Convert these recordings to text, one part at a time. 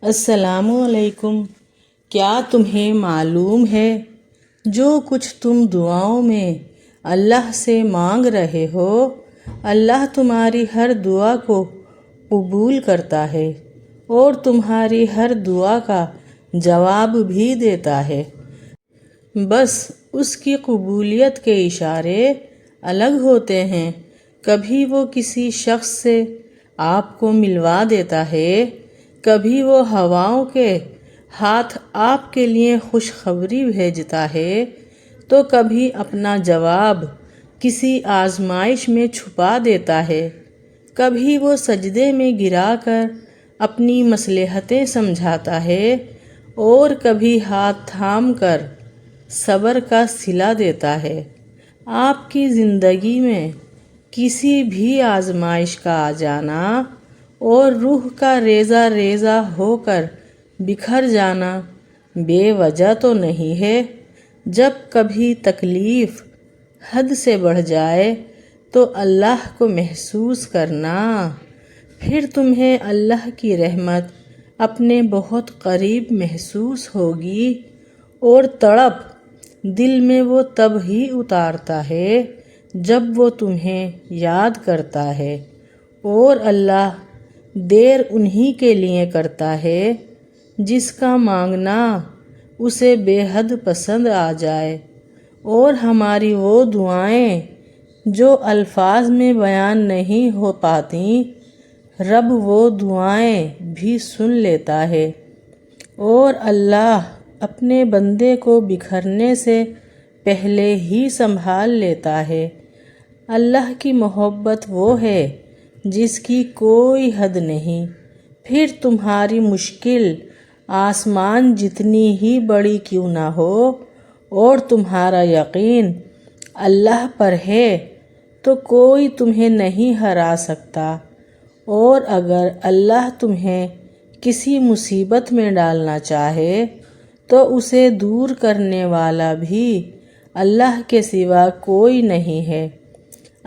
السلام علیکم۔ کیا تمہیں معلوم ہے جو کچھ تم دعاؤں میں اللہ سے مانگ رہے ہو، اللہ تمہاری ہر دعا کو قبول کرتا ہے اور تمہاری ہر دعا کا جواب بھی دیتا ہے۔ بس اس کی قبولیت کے اشارے الگ ہوتے ہیں۔ کبھی وہ کسی شخص سے آپ کو ملوا دیتا ہے، کبھی وہ ہواؤں کے ہاتھ آپ کے لیے خوشخبری بھیجتا ہے، تو کبھی اپنا جواب کسی آزمائش میں چھپا دیتا ہے۔ کبھی وہ سجدے میں گرا کر اپنی مصلحتیں سمجھاتا ہے اور کبھی ہاتھ تھام کر صبر کا صلہ دیتا ہے۔ آپ کی زندگی میں کسی بھی آزمائش کا آ جانا اور روح کا ریزہ ریزہ ہو کر بکھر جانا بے وجہ تو نہیں ہے۔ جب کبھی تکلیف حد سے بڑھ جائے تو اللہ کو محسوس کرنا، پھر تمہیں اللہ کی رحمت اپنے بہت قریب محسوس ہوگی، اور تڑپ دل میں وہ تب ہی اتارتا ہے جب وہ تمہیں یاد کرتا ہے، اور اللہ دیر انہی کے لیے کرتا ہے جس کا مانگنا اسے بے حد پسند آ جائے، اور ہماری وہ دعائیں جو الفاظ میں بیان نہیں ہو پاتی، رب وہ دعائیں بھی سن لیتا ہے، اور اللہ اپنے بندے کو بکھرنے سے پہلے ہی سنبھال لیتا ہے۔ اللہ کی محبت وہ ہے جس کی کوئی حد نہیں۔ پھر تمہاری مشکل آسمان جتنی ہی بڑی کیوں نہ ہو اور تمہارا یقین اللہ پر ہے تو کوئی تمہیں نہیں ہرا سکتا، اور اگر اللہ تمہیں کسی مصیبت میں ڈالنا چاہے تو اسے دور کرنے والا بھی اللہ کے سوا کوئی نہیں ہے۔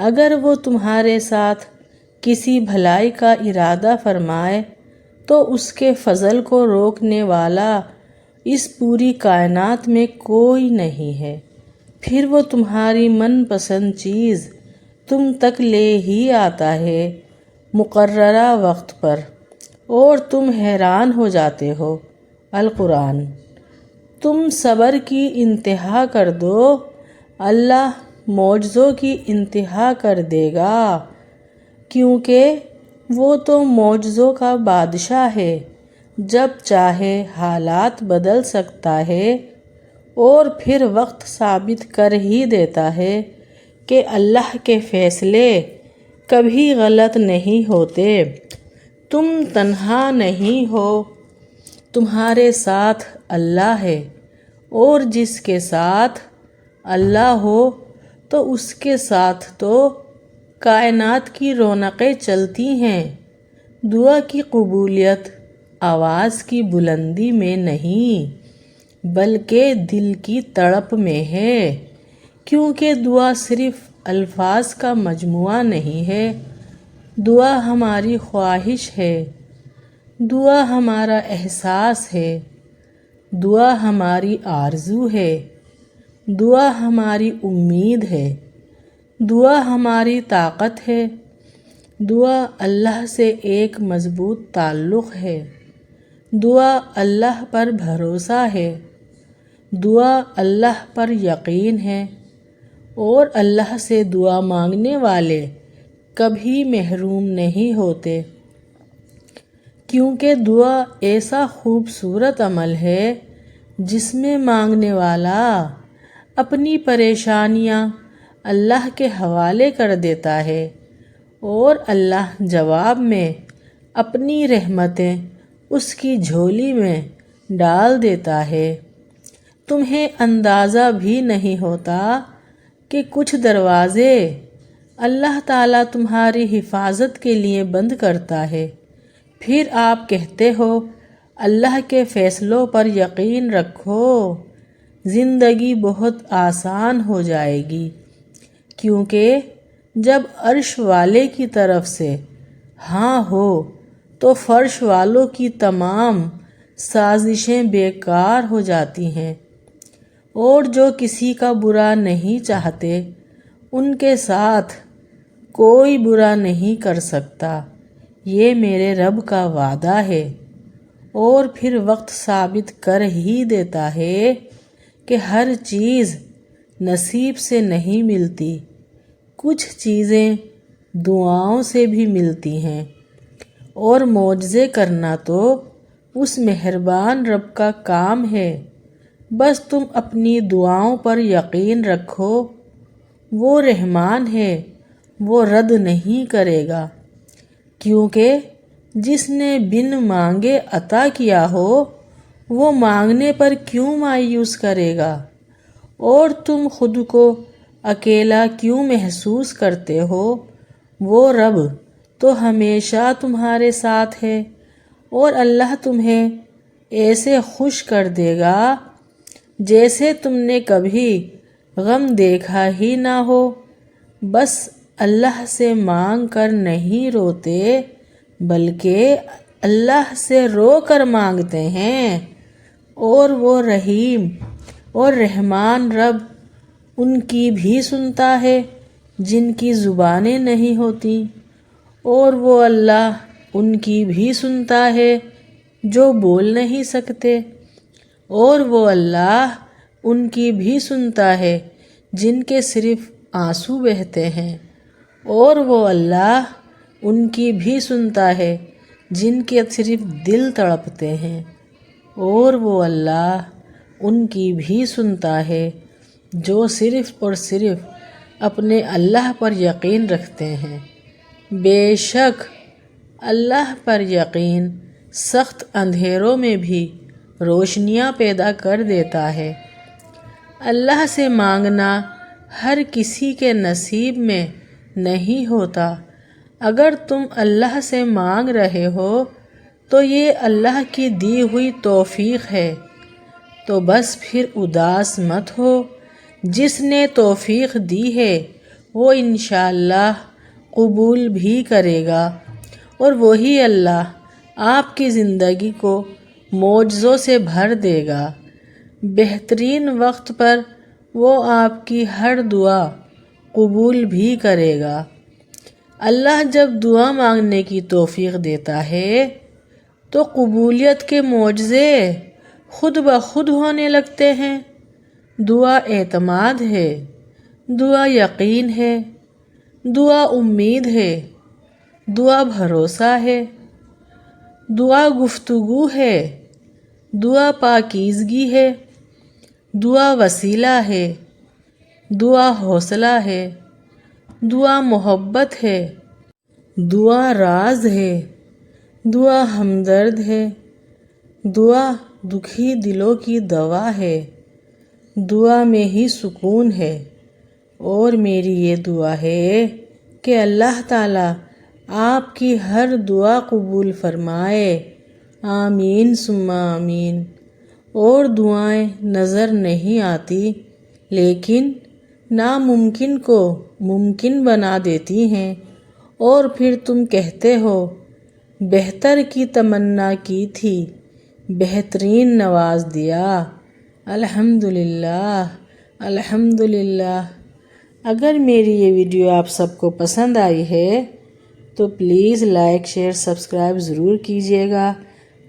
اگر وہ تمہارے ساتھ کسی بھلائی کا ارادہ فرمائے تو اس کے فضل کو روکنے والا اس پوری کائنات میں کوئی نہیں ہے۔ پھر وہ تمہاری من پسند چیز تم تک لے ہی آتا ہے مقررہ وقت پر، اور تم حیران ہو جاتے ہو۔ القرآن۔ تم صبر کی انتہا کر دو، اللہ معجزوں کی انتہا کر دے گا، کیونکہ وہ تو معجزوں کا بادشاہ ہے، جب چاہے حالات بدل سکتا ہے، اور پھر وقت ثابت کر ہی دیتا ہے کہ اللہ کے فیصلے کبھی غلط نہیں ہوتے۔ تم تنہا نہیں ہو، تمہارے ساتھ اللہ ہے، اور جس کے ساتھ اللہ ہو تو اس کے ساتھ تو کائنات کی رونقیں چلتی ہیں۔ دعا کی قبولیت آواز کی بلندی میں نہیں بلکہ دل کی تڑپ میں ہے، کیونکہ دعا صرف الفاظ کا مجموعہ نہیں ہے۔ دعا ہماری خواہش ہے، دعا ہمارا احساس ہے، دعا ہماری آرزو ہے، دعا ہماری امید ہے، دعا ہماری طاقت ہے، دعا اللہ سے ایک مضبوط تعلق ہے، دعا اللہ پر بھروسہ ہے، دعا اللہ پر یقین ہے، اور اللہ سے دعا مانگنے والے کبھی محروم نہیں ہوتے، کیونکہ دعا ایسا خوبصورت عمل ہے جس میں مانگنے والا اپنی پریشانیاں اللہ کے حوالے کر دیتا ہے، اور اللہ جواب میں اپنی رحمتیں اس کی جھولی میں ڈال دیتا ہے۔ تمہیں اندازہ بھی نہیں ہوتا کہ کچھ دروازے اللہ تعالیٰ تمہاری حفاظت کے لیے بند کرتا ہے، پھر آپ کہتے ہو اللہ کے فیصلوں پر یقین رکھو، زندگی بہت آسان ہو جائے گی، کیونکہ جب عرش والے کی طرف سے ہاں ہو تو فرش والوں کی تمام سازشیں بیکار ہو جاتی ہیں، اور جو کسی کا برا نہیں چاہتے ان کے ساتھ کوئی برا نہیں کر سکتا۔ یہ میرے رب کا وعدہ ہے، اور پھر وقت ثابت کر ہی دیتا ہے کہ ہر چیز نصیب سے نہیں ملتی، کچھ چیزیں دعاؤں سے بھی ملتی ہیں، اور معجزے کرنا تو اس مہربان رب کا کام ہے۔ بس تم اپنی دعاؤں پر یقین رکھو، وہ رحمان ہے، وہ رد نہیں کرے گا، کیونکہ جس نے بن مانگے عطا کیا ہو وہ مانگنے پر کیوں مایوس کرے گا؟ اور تم خود کو اکیلا کیوں محسوس کرتے ہو؟ وہ رب تو ہمیشہ تمہارے ساتھ ہے، اور اللہ تمہیں ایسے خوش کر دے گا جیسے تم نے کبھی غم دیکھا ہی نہ ہو۔ بس اللہ سے مانگ کر نہیں روتے، بلکہ اللہ سے رو کر مانگتے ہیں، اور وہ رحیم اور رحمان رب ان کی بھی سنتا ہے جن کی زبانیں نہیں ہوتی، اور وہ اللہ ان کی بھی سنتا ہے جو بول نہیں سکتے، اور وہ اللہ ان کی بھی سنتا ہے جن کے صرف آنسو بہتے ہیں، اور وہ اللہ ان کی بھی سنتا ہے جن کے صرف دل تڑپتے ہیں، اور وہ اللہ ان کی بھی سنتا ہے جو صرف اور صرف اپنے اللہ پر یقین رکھتے ہیں۔ بے شک اللہ پر یقین سخت اندھیروں میں بھی روشنیاں پیدا کر دیتا ہے۔ اللہ سے مانگنا ہر کسی کے نصیب میں نہیں ہوتا۔ اگر تم اللہ سے مانگ رہے ہو تو یہ اللہ کی دی ہوئی توفیق ہے، تو بس پھر اداس مت ہو۔ جس نے توفیق دی ہے وہ انشاءاللہ قبول بھی کرے گا، اور وہی اللہ آپ کی زندگی کو معجزوں سے بھر دے گا۔ بہترین وقت پر وہ آپ کی ہر دعا قبول بھی کرے گا۔ اللہ جب دعا مانگنے کی توفیق دیتا ہے تو قبولیت کے معجزے خود بخود ہونے لگتے ہیں۔ دعا اعتماد ہے، دعا یقین ہے، دعا امید ہے، دعا بھروسہ ہے، دعا گفتگو ہے، دعا پاکیزگی ہے، دعا وسیلہ ہے، دعا حوصلہ ہے، دعا محبت ہے، دعا راز ہے، دعا ہمدرد ہے، دعا دکھی دلوں کی دوا ہے، دعا میں ہی سکون ہے۔ اور میری یہ دعا ہے کہ اللہ تعالیٰ آپ کی ہر دعا قبول فرمائے، آمین ثم آمین۔ اور دعائیں نظر نہیں آتی لیکن ناممکن کو ممکن بنا دیتی ہیں، اور پھر تم کہتے ہو بہتر کی تمنا کی تھی، بہترین نواز دیا، الحمدللہ الحمدللہ۔ اگر میری یہ ویڈیو آپ سب کو پسند آئی ہے تو پلیز لائک شیئر سبسکرائب ضرور کیجیے گا،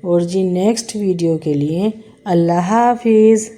اور نیکسٹ ویڈیو کے لیے اللہ حافظ۔